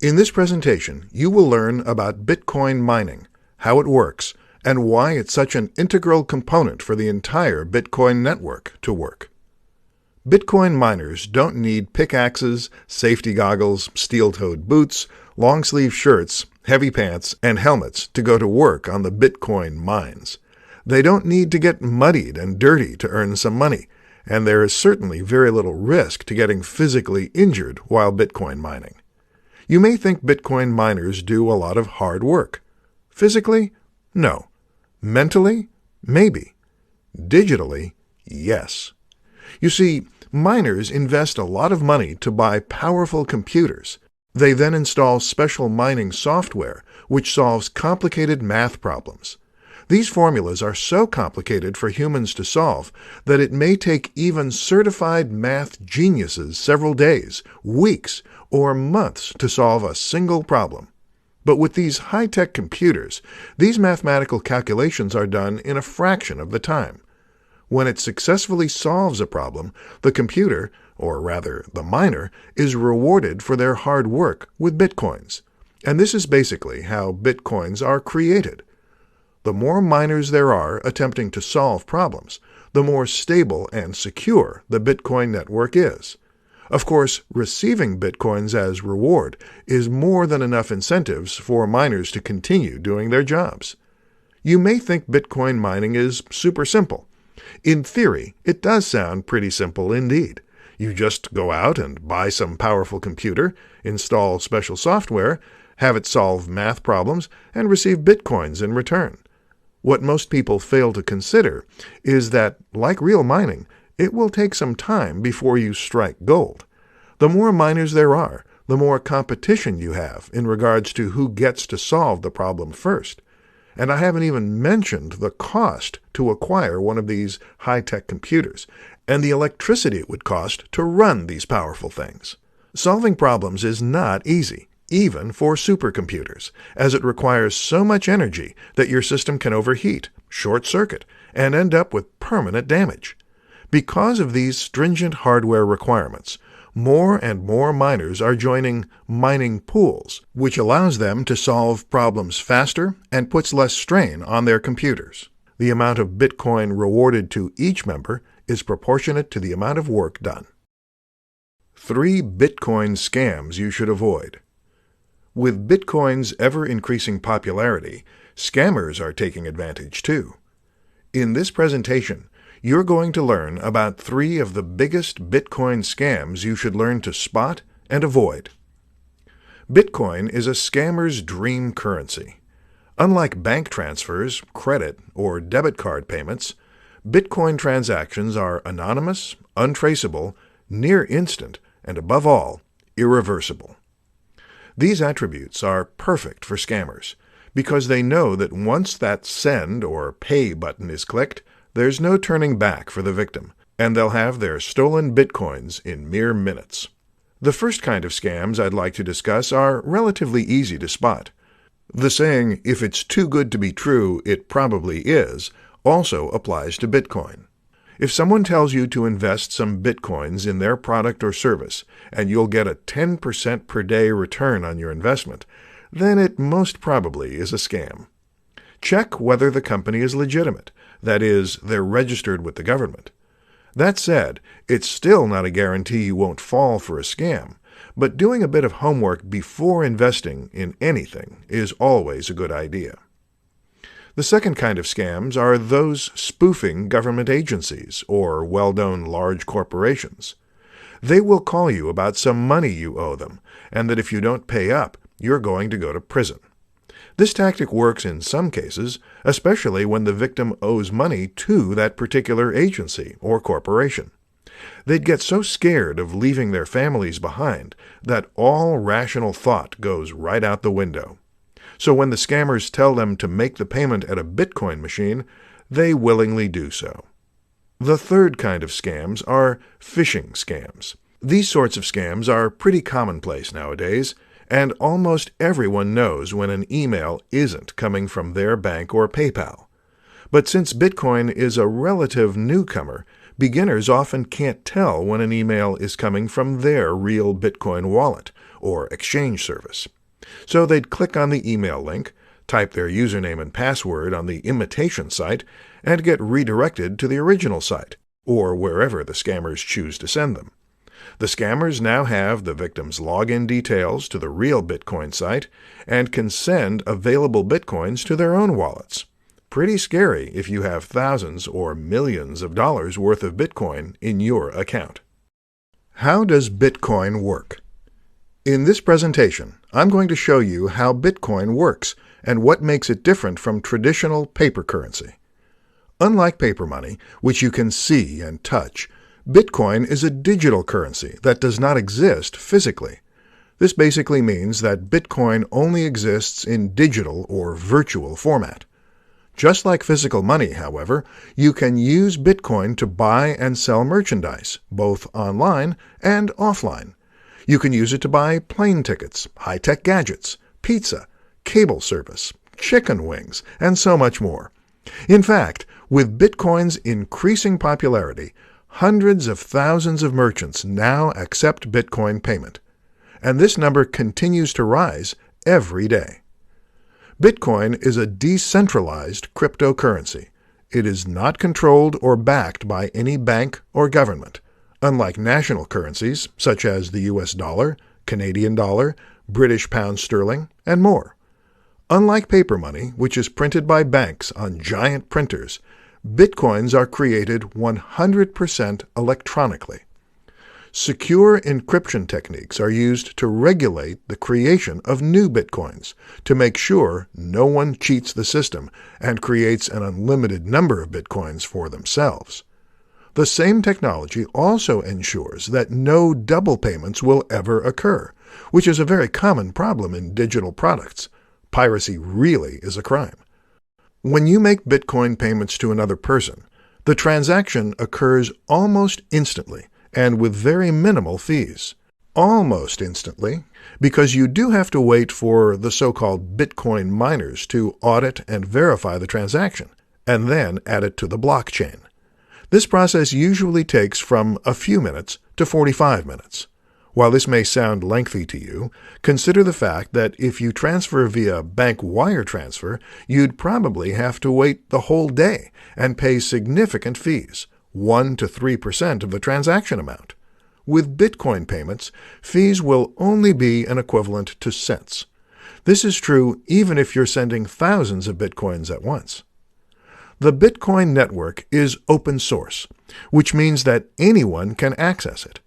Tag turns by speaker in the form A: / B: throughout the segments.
A: In this presentation, you will learn about Bitcoin mining, how it works, and why it's such an integral component for the entire Bitcoin network to work. Bitcoin miners don't need pickaxes, safety goggles, steel-toed boots, long-sleeve shirts, heavy pants, and helmets to go to work on the Bitcoin mines. They don't need to get muddied and dirty to earn some money, and there is certainly very little risk to getting physically injured while Bitcoin mining. You may think Bitcoin miners do a lot of hard work. Physically? No. Mentally? Maybe. Digitally? Yes. You see, miners invest a lot of money to buy powerful computers. They then install special mining software, which solves complicated math problems. These formulas are so complicated for humans to solve that it may take even certified math geniuses several days, weeks, or months to solve a single problem. But with these high-tech computers, these mathematical calculations are done in a fraction of the time. When it successfully solves a problem, the computer, or rather the miner, is rewarded for their hard work with bitcoins. And this is basically how bitcoins are created. The more miners there are attempting to solve problems, the more stable and secure the Bitcoin network is. Of course, receiving bitcoins as reward is more than enough incentives for miners to continue doing their jobs. You may think Bitcoin mining is super simple. In theory, it does sound pretty simple indeed. You just go out and buy some powerful computer, install special software, have it solve math problems, and receive bitcoins in return. What most people fail to consider is that, like real mining, it will take some time before you strike gold. The more miners there are, the more competition you have in regards to who gets to solve the problem first. And I haven't even mentioned the cost to acquire one of these high-tech computers, and the electricity it would cost to run these powerful things. Solving problems is not easy, even for supercomputers, as it requires so much energy that your system can overheat, short-circuit, and end up with permanent damage. Because of these stringent hardware requirements, more and more miners are joining mining pools, which allows them to solve problems faster and puts less strain on their computers. The amount of Bitcoin rewarded to each member is proportionate to the amount of work done. 3 Bitcoin scams you should avoid. With Bitcoin's ever-increasing popularity, scammers are taking advantage too. In this presentation, you're going to learn about 3 of the biggest Bitcoin scams you should learn to spot and avoid. Bitcoin is a scammer's dream currency. Unlike bank transfers, credit, or debit card payments, Bitcoin transactions are anonymous, untraceable, near instant, and above all, irreversible. These attributes are perfect for scammers because they know that once that send or pay button is clicked, there's no turning back for the victim, and they'll have their stolen bitcoins in mere minutes. The first kind of scams I'd like to discuss are relatively easy to spot. The saying, "If it's too good to be true, it probably is," also applies to Bitcoin. If someone tells you to invest some bitcoins in their product or service, and you'll get a 10% per day return on your investment, then it most probably is a scam. Check whether the company is legitimate. That is, they're registered with the government. That said, it's still not a guarantee you won't fall for a scam, but doing a bit of homework before investing in anything is always a good idea. The second kind of scams are those spoofing government agencies or well-known large corporations. They will call you about some money you owe them, and that if you don't pay up, you're going to go to prison. This tactic works in some cases, especially when the victim owes money to that particular agency or corporation. They'd get so scared of leaving their families behind that all rational thought goes right out the window. So when the scammers tell them to make the payment at a Bitcoin machine, they willingly do so. The third kind of scams are phishing scams. These sorts of scams are pretty commonplace nowadays, and almost everyone knows when an email isn't coming from their bank or PayPal. But since Bitcoin is a relative newcomer, beginners often can't tell when an email is coming from their real Bitcoin wallet or exchange service. So they'd click on the email link, type their username and password on the imitation site, and get redirected to the original site, or wherever the scammers choose to send them. The scammers now have the victim's login details to the real Bitcoin site and can send available Bitcoins to their own wallets. Pretty scary if you have thousands or millions of dollars worth of Bitcoin in your account. How does Bitcoin work? In this presentation, I'm going to show you how Bitcoin works and what makes it different from traditional paper currency. Unlike paper money, which you can see and touch, Bitcoin is a digital currency that does not exist physically. This basically means that Bitcoin only exists in digital or virtual format. Just like physical money, however, you can use Bitcoin to buy and sell merchandise, both online and offline. You can use it to buy plane tickets, high-tech gadgets, pizza, cable service, chicken wings, and so much more. In fact, with Bitcoin's increasing popularity, hundreds of thousands of merchants now accept Bitcoin payment, and this number continues to rise every day. Bitcoin is a decentralized cryptocurrency. It is not controlled or backed by any bank or government, unlike national currencies such as the US dollar, Canadian dollar, British pound sterling, and more. Unlike paper money, which is printed by banks on giant printers, Bitcoins are created 100% electronically. Secure encryption techniques are used to regulate the creation of new Bitcoins to make sure no one cheats the system and creates an unlimited number of Bitcoins for themselves. The same technology also ensures that no double payments will ever occur, which is a very common problem in digital products. Piracy really is a crime. When you make Bitcoin payments to another person, the transaction occurs almost instantly and with very minimal fees. Almost instantly, because you do have to wait for the so-called Bitcoin miners to audit and verify the transaction, and then add it to the blockchain. This process usually takes from a few minutes to 45 minutes. While this may sound lengthy to you, consider the fact that if you transfer via bank wire transfer, you'd probably have to wait the whole day and pay significant fees, 1 to 3% of the transaction amount. With Bitcoin payments, fees will only be an equivalent to cents. This is true even if you're sending thousands of Bitcoins at once. The Bitcoin network is open source, which means that anyone can access it.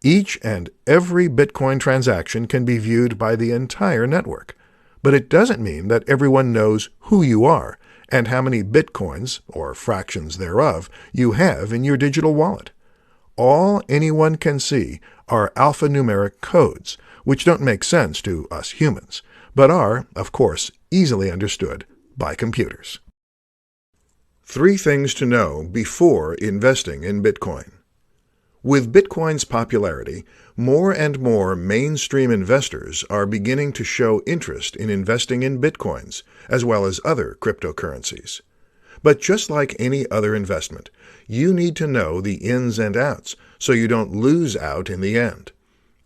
A: Each and every Bitcoin transaction can be viewed by the entire network, but it doesn't mean that everyone knows who you are and how many Bitcoins, or fractions thereof, you have in your digital wallet. All anyone can see are alphanumeric codes, which don't make sense to us humans, but are, of course, easily understood by computers. 3 things to know before investing in Bitcoin. With Bitcoin's popularity, more and more mainstream investors are beginning to show interest in investing in Bitcoins, as well as other cryptocurrencies. But just like any other investment, you need to know the ins and outs so you don't lose out in the end.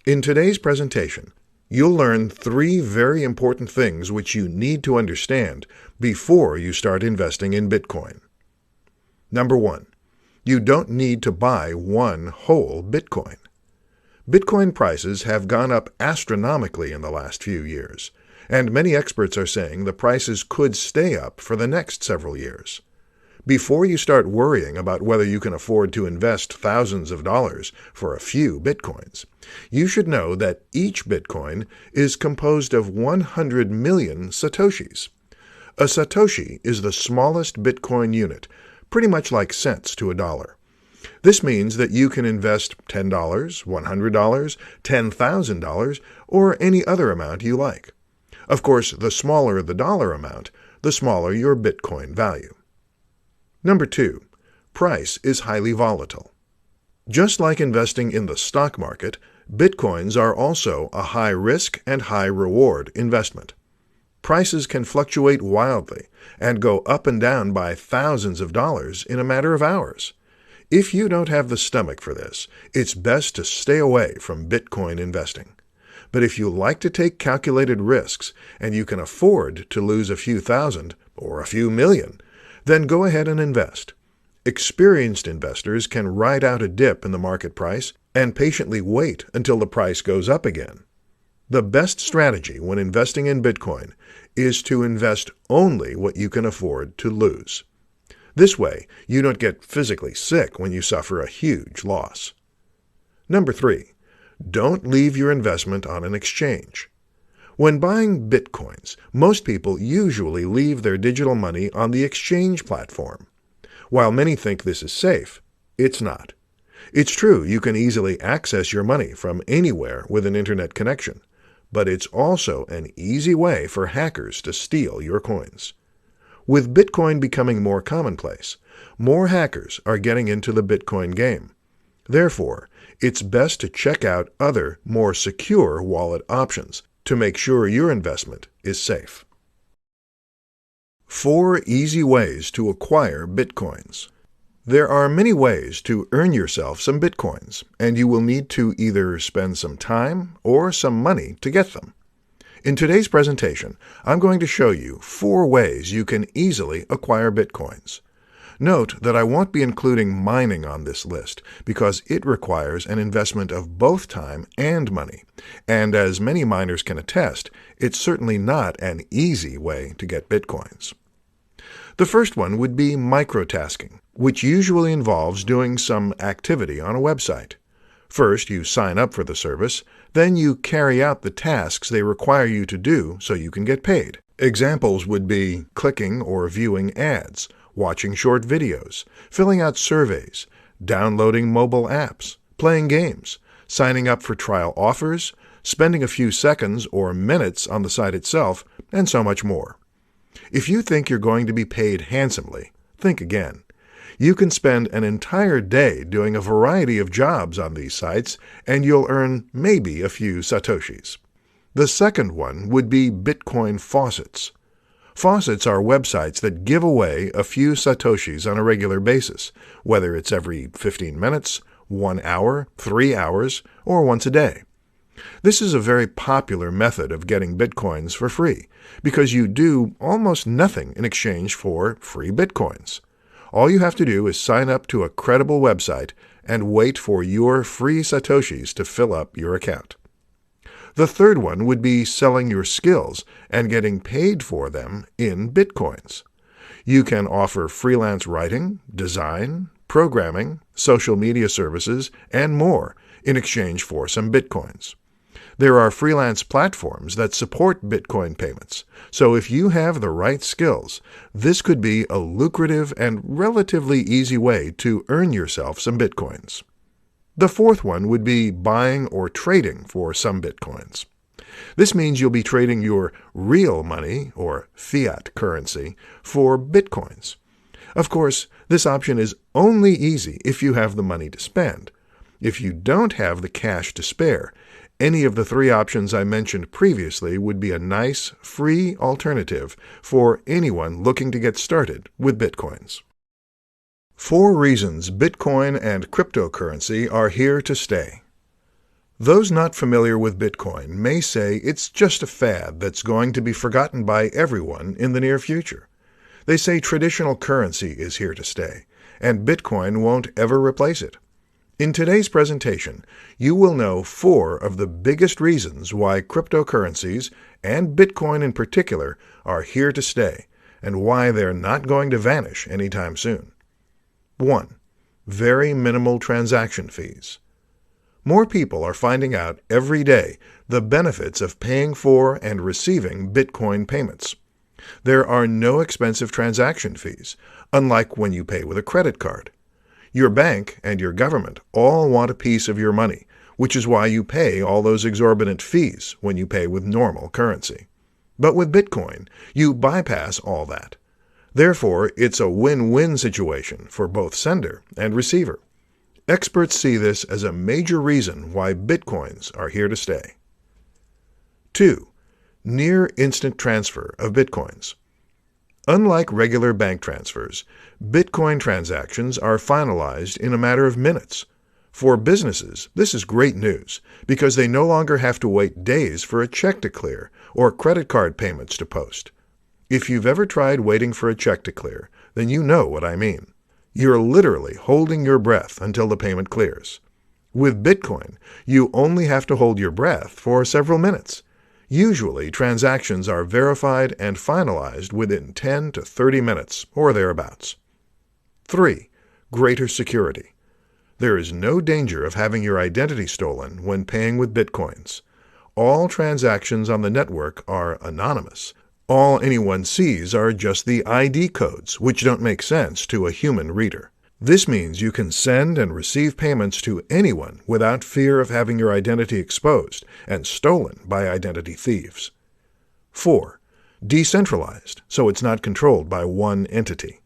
A: In today's presentation, you'll learn 3 very important things which you need to understand before you start investing in Bitcoin. Number 1. You don't need to buy one whole Bitcoin. Bitcoin prices have gone up astronomically in the last few years, and many experts are saying the prices could stay up for the next several years. Before you start worrying about whether you can afford to invest thousands of dollars for a few Bitcoins, you should know that each Bitcoin is composed of 100 million Satoshis. A Satoshi is the smallest Bitcoin unit, pretty much like cents to a dollar. This means that you can invest $10, $100, $10,000, or any other amount you like. Of course, the smaller the dollar amount, the smaller your Bitcoin value. Number 2. Price is highly volatile. Just like investing in the stock market, Bitcoins are also a high-risk and high-reward investment. Prices can fluctuate wildly and go up and down by thousands of dollars in a matter of hours. If you don't have the stomach for this, it's best to stay away from Bitcoin investing. But if you like to take calculated risks and you can afford to lose a few thousand or a few million, then go ahead and invest. Experienced investors can ride out a dip in the market price and patiently wait until the price goes up again. The best strategy when investing in Bitcoin is to invest only what you can afford to lose. This way, you don't get physically sick when you suffer a huge loss. Number 3. Don't leave your investment on an exchange. When buying Bitcoins, most people usually leave their digital money on the exchange platform. While many think this is safe, it's not. It's true you can easily access your money from anywhere with an internet connection, but it's also an easy way for hackers to steal your coins. With Bitcoin becoming more commonplace, more hackers are getting into the Bitcoin game. Therefore, it's best to check out other, more secure wallet options to make sure your investment is safe. 4 easy ways to acquire Bitcoins. There are many ways to earn yourself some Bitcoins, and you will need to either spend some time or some money to get them. In today's presentation, I'm going to show you 4 ways you can easily acquire Bitcoins. Note that I won't be including mining on this list because it requires an investment of both time and money, and as many miners can attest, it's certainly not an easy way to get Bitcoins. The first one would be microtasking, which usually involves doing some activity on a website. First, you sign up for the service, then you carry out the tasks they require you to do so you can get paid. Examples would be clicking or viewing ads, watching short videos, filling out surveys, downloading mobile apps, playing games, signing up for trial offers, spending a few seconds or minutes on the site itself, and so much more. If you think you're going to be paid handsomely, think again. You can spend an entire day doing a variety of jobs on these sites, and you'll earn maybe a few satoshis. The second one would be Bitcoin faucets. Faucets are websites that give away a few satoshis on a regular basis, whether it's every 15 minutes, 1 hour, 3 hours, or once a day. This is a very popular method of getting Bitcoins for free, because you do almost nothing in exchange for free Bitcoins. All you have to do is sign up to a credible website and wait for your free satoshis to fill up your account. The third one would be selling your skills and getting paid for them in Bitcoins. You can offer freelance writing, design, programming, social media services, and more in exchange for some Bitcoins. There are freelance platforms that support Bitcoin payments, so if you have the right skills, this could be a lucrative and relatively easy way to earn yourself some Bitcoins. The fourth one would be buying or trading for some Bitcoins. This means you'll be trading your real money, or fiat currency, for Bitcoins. Of course, this option is only easy if you have the money to spend. If you don't have the cash to spare, any of the 3 options I mentioned previously would be a nice, free alternative for anyone looking to get started with Bitcoins. 4 reasons Bitcoin and cryptocurrency are here to stay. Those not familiar with Bitcoin may say it's just a fad that's going to be forgotten by everyone in the near future. They say traditional currency is here to stay, and Bitcoin won't ever replace it. In today's presentation, you will know 4 of the biggest reasons why cryptocurrencies, and Bitcoin in particular, are here to stay, and why they're not going to vanish anytime soon. 1. Very minimal transaction fees. More people are finding out every day the benefits of paying for and receiving Bitcoin payments. There are no expensive transaction fees, unlike when you pay with a credit card. Your bank and your government all want a piece of your money, which is why you pay all those exorbitant fees when you pay with normal currency. But with Bitcoin, you bypass all that. Therefore, it's a win-win situation for both sender and receiver. Experts see this as a major reason why Bitcoins are here to stay. 2. Near instant transfer of Bitcoins. Unlike regular bank transfers, Bitcoin transactions are finalized in a matter of minutes. For businesses, this is great news because they no longer have to wait days for a check to clear or credit card payments to post. If you've ever tried waiting for a check to clear, then you know what I mean. You're literally holding your breath until the payment clears. With Bitcoin, you only have to hold your breath for several minutes. Usually, transactions are verified and finalized within 10 to 30 minutes or thereabouts. 3. Greater security. There is no danger of having your identity stolen when paying with Bitcoins. All transactions on the network are anonymous. All anyone sees are just the ID codes, which don't make sense to a human reader. This means you can send and receive payments to anyone without fear of having your identity exposed and stolen by identity thieves. 4. Decentralized, so it's not controlled by one entity.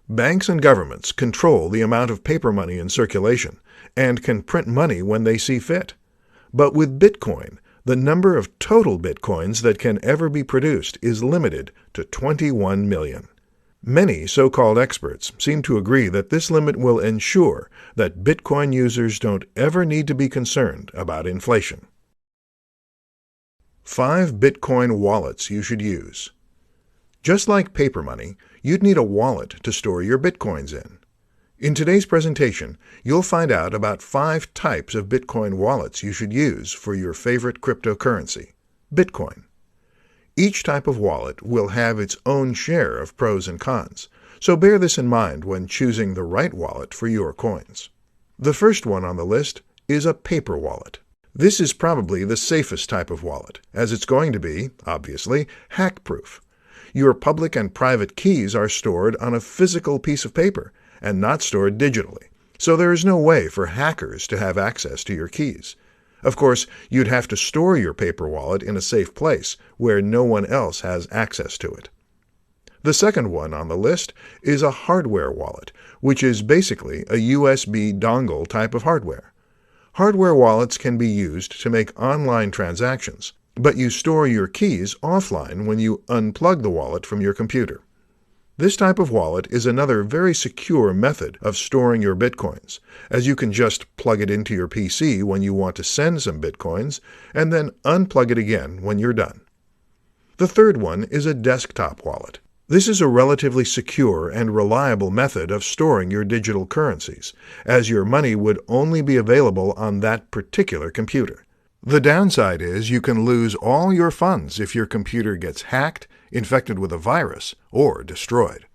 A: Banks and governments control the amount of paper money in circulation and can print money when they see fit. But with Bitcoin, the number of total Bitcoins that can ever be produced is limited to 21 million. Many so-called experts seem to agree that this limit will ensure that Bitcoin users don't ever need to be concerned about inflation. 5 Bitcoin wallets you should use. Just like paper money, you'd need a wallet to store your Bitcoins in. In today's presentation, you'll find out about 5 types of Bitcoin wallets you should use for your favorite cryptocurrency, Bitcoin. Each type of wallet will have its own share of pros and cons, so bear this in mind when choosing the right wallet for your coins. The first one on the list is a paper wallet. This is probably the safest type of wallet, as it's going to be, obviously, hack-proof. Your public and private keys are stored on a physical piece of paper and not stored digitally, so there is no way for hackers to have access to your keys. Of course, you'd have to store your paper wallet in a safe place where no one else has access to it. The second one on the list is a hardware wallet, which is basically a USB dongle type of hardware. Hardware wallets can be used to make online transactions, but you store your keys offline when you unplug the wallet from your computer. This type of wallet is another very secure method of storing your Bitcoins, as you can just plug it into your PC when you want to send some Bitcoins, and then unplug it again when you're done. The third one is a desktop wallet. This is a relatively secure and reliable method of storing your digital currencies, as your money would only be available on that particular computer. The downside is you can lose all your funds if your computer gets hacked, infected with a virus, or destroyed.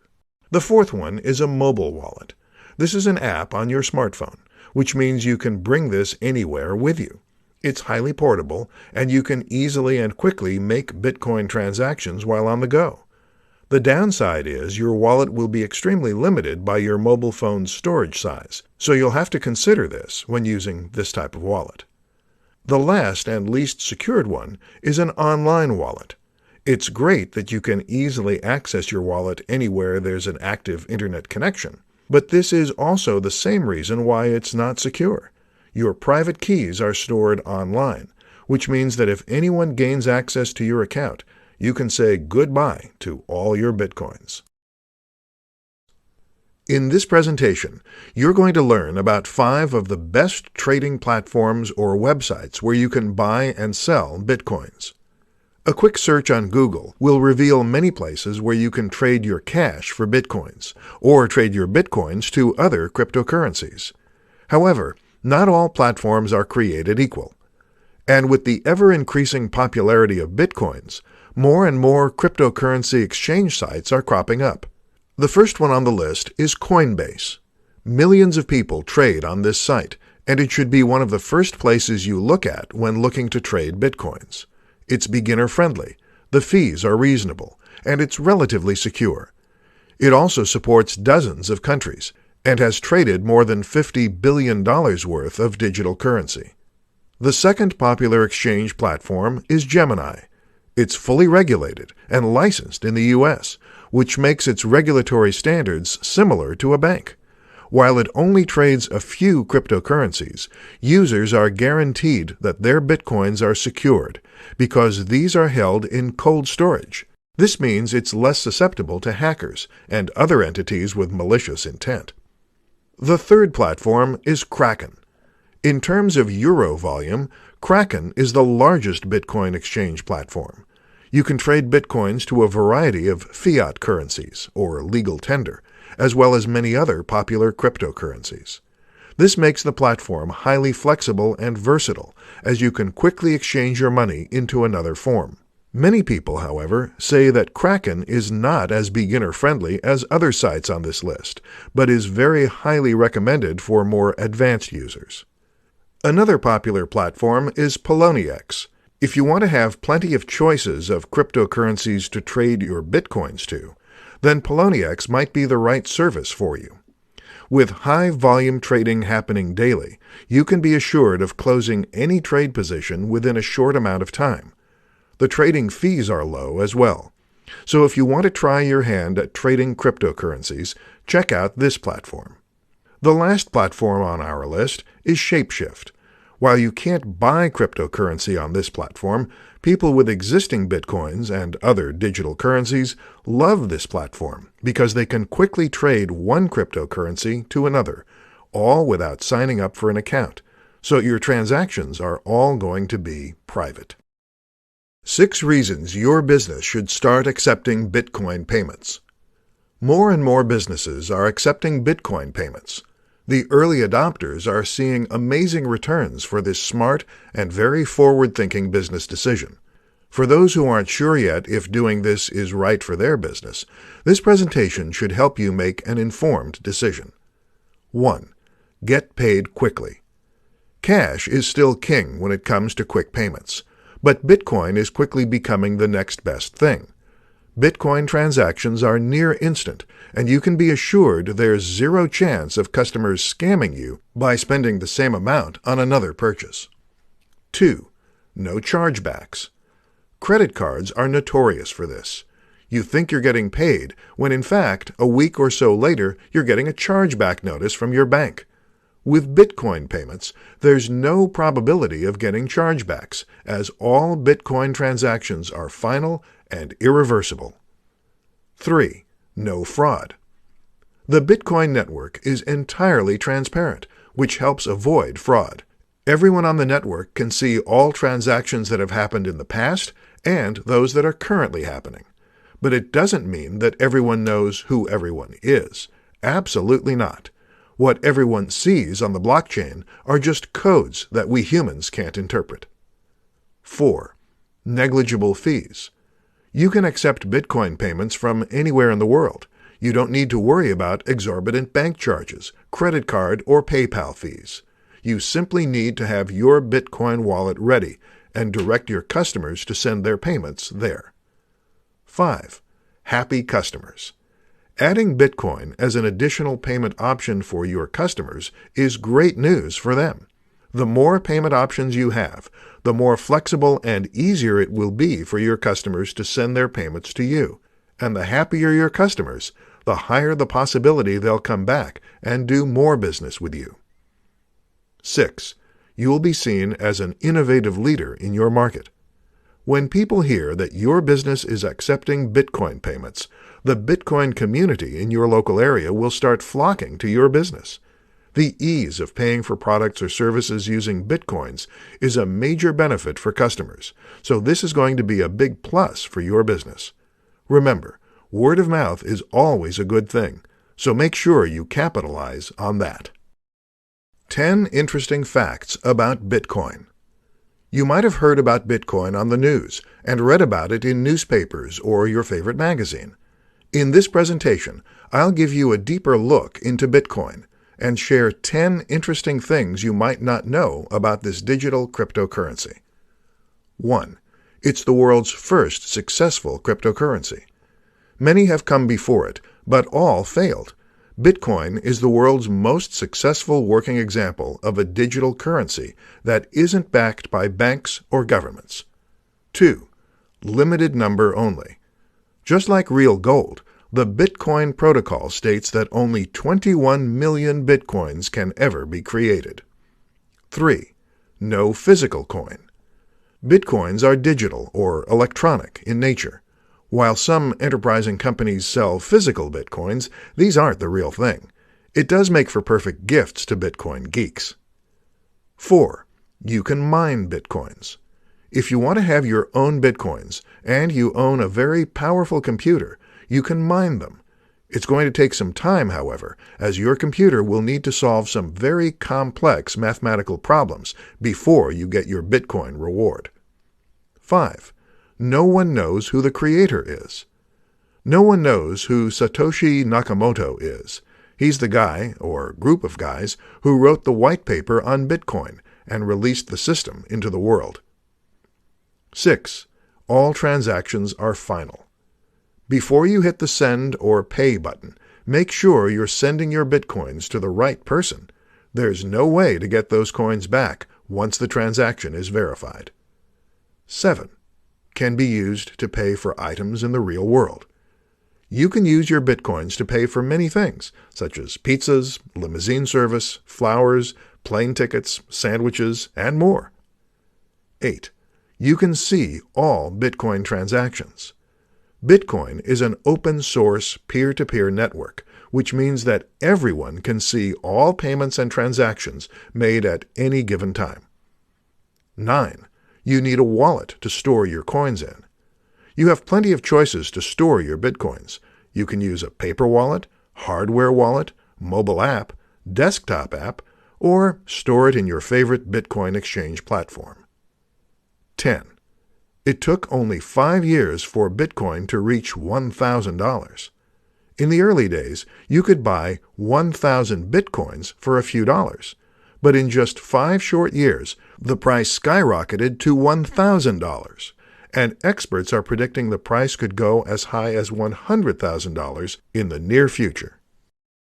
A: The fourth one is a mobile wallet. This is an app on your smartphone, which means you can bring this anywhere with you. It's highly portable, and you can easily and quickly make Bitcoin transactions while on the go. The downside is your wallet will be extremely limited by your mobile phone's storage size, so you'll have to consider this when using this type of wallet. The last and least secured one is an online wallet. It's great that you can easily access your wallet anywhere there's an active internet connection, but this is also the same reason why it's not secure. Your private keys are stored online, which means that if anyone gains access to your account, you can say goodbye to all your Bitcoins. In this presentation, you're going to learn about 5 of the best trading platforms or websites where you can buy and sell Bitcoins. A quick search on Google will reveal many places where you can trade your cash for Bitcoins, or trade your Bitcoins to other cryptocurrencies. However, not all platforms are created equal. And with the ever-increasing popularity of Bitcoins, more and more cryptocurrency exchange sites are cropping up. The first one on the list is Coinbase. Millions of people trade on this site, and it should be one of the first places you look at when looking to trade Bitcoins. It's beginner-friendly, the fees are reasonable, and it's relatively secure. It also supports dozens of countries, and has traded more than $50 billion worth of digital currency. The second popular exchange platform is Gemini. It's fully regulated and licensed in the U.S., which makes its regulatory standards similar to a bank. While it only trades a few cryptocurrencies, users are guaranteed that their Bitcoins are secured because these are held in cold storage. This means it's less susceptible to hackers and other entities with malicious intent. The third platform is Kraken. In terms of euro volume, Kraken is the largest Bitcoin exchange platform. You can trade Bitcoins to a variety of fiat currencies, or legal tender, as well as many other popular cryptocurrencies. This makes the platform highly flexible and versatile, as you can quickly exchange your money into another form. Many people, however, say that Kraken is not as beginner-friendly as other sites on this list, but is very highly recommended for more advanced users. Another popular platform is Poloniex. If you want to have plenty of choices of cryptocurrencies to trade your Bitcoins to, then Poloniex might be the right service for you. With high-volume trading happening daily, you can be assured of closing any trade position within a short amount of time. The trading fees are low as well. So if you want to try your hand at trading cryptocurrencies, check out this platform. The last platform on our list is Shapeshift. While you can't buy cryptocurrency on this platform, people with existing Bitcoins and other digital currencies love this platform because they can quickly trade one cryptocurrency to another, all without signing up for an account. So your transactions are all going to be private. 6 reasons your business should start accepting Bitcoin payments. More and more businesses are accepting Bitcoin payments. The early adopters are seeing amazing returns for this smart and very forward-thinking business decision. For those who aren't sure yet if doing this is right for their business, this presentation should help you make an informed decision. 1. Get paid quickly. Cash is still king when it comes to quick payments, but Bitcoin is quickly becoming the next best thing. Bitcoin transactions are near instant, and you can be assured there's zero chance of customers scamming you by spending the same amount on another purchase. 2. No chargebacks. Credit cards are notorious for this. You think you're getting paid, when in fact, a week or so later, you're getting a chargeback notice from your bank. With Bitcoin payments, there's no probability of getting chargebacks, as all Bitcoin transactions are final and irreversible. 3. No fraud. The Bitcoin network is entirely transparent, which helps avoid fraud. Everyone on the network can see all transactions that have happened in the past and those that are currently happening. But it doesn't mean that everyone knows who everyone is. Absolutely not. What everyone sees on the blockchain are just codes that we humans can't interpret. 4. Negligible fees. You can accept Bitcoin payments from anywhere in the world. You don't need to worry about exorbitant bank charges, credit card, or PayPal fees. You simply need to have your Bitcoin wallet ready and direct your customers to send their payments there. 5. Happy customers. Adding Bitcoin as an additional payment option for your customers is great news for them. The more payment options you have, the more flexible and easier it will be for your customers to send their payments to you. And the happier your customers, the higher the possibility they'll come back and do more business with you. 6. You will be seen as an innovative leader in your market. When people hear that your business is accepting Bitcoin payments, the Bitcoin community in your local area will start flocking to your business. The ease of paying for products or services using Bitcoins is a major benefit for customers, so this is going to be a big plus for your business. Remember, word of mouth is always a good thing, so make sure you capitalize on that. 10 interesting facts about Bitcoin. You might have heard about Bitcoin on the news and read about it in newspapers or your favorite magazine. In this presentation, I'll give you a deeper look into Bitcoin and share 10 interesting things you might not know about this digital cryptocurrency. 1. It's the world's first successful cryptocurrency. Many have come before it, but all failed. Bitcoin is the world's most successful working example of a digital currency that isn't backed by banks or governments. 2. Limited number only. Just like real gold, the Bitcoin protocol states that only 21 million Bitcoins can ever be created. 3. No physical coin. Bitcoins are digital or electronic in nature. While some enterprising companies sell physical Bitcoins, these aren't the real thing. It does make for perfect gifts to Bitcoin geeks. 4. You can mine Bitcoins. If you want to have your own Bitcoins and you own a very powerful computer, you can mine them. It's going to take some time, however, as your computer will need to solve some very complex mathematical problems before you get your Bitcoin reward. 5. No one knows who the creator is. No one knows who Satoshi Nakamoto is. He's the guy, or group of guys, who wrote the white paper on Bitcoin and released the system into the world. 6. All transactions are final. Before you hit the send or pay button, make sure you're sending your Bitcoins to the right person. There's no way to get those coins back once the transaction is verified. 7. Can be used to pay for items in the real world. You can use your Bitcoins to pay for many things, such as pizzas, limousine service, flowers, plane tickets, sandwiches, and more. 8. You can see all Bitcoin transactions. Bitcoin is an open-source, peer-to-peer network, which means that everyone can see all payments and transactions made at any given time. 9. You need a wallet to store your coins in. You have plenty of choices to store your Bitcoins. You can use a paper wallet, hardware wallet, mobile app, desktop app, or store it in your favorite Bitcoin exchange platform. 10. It took only 5 years for Bitcoin to reach $1,000. In the early days, you could buy 1,000 Bitcoins for a few dollars. But in just 5 short years, the price skyrocketed to $1,000, and experts are predicting the price could go as high as $100,000 in the near future.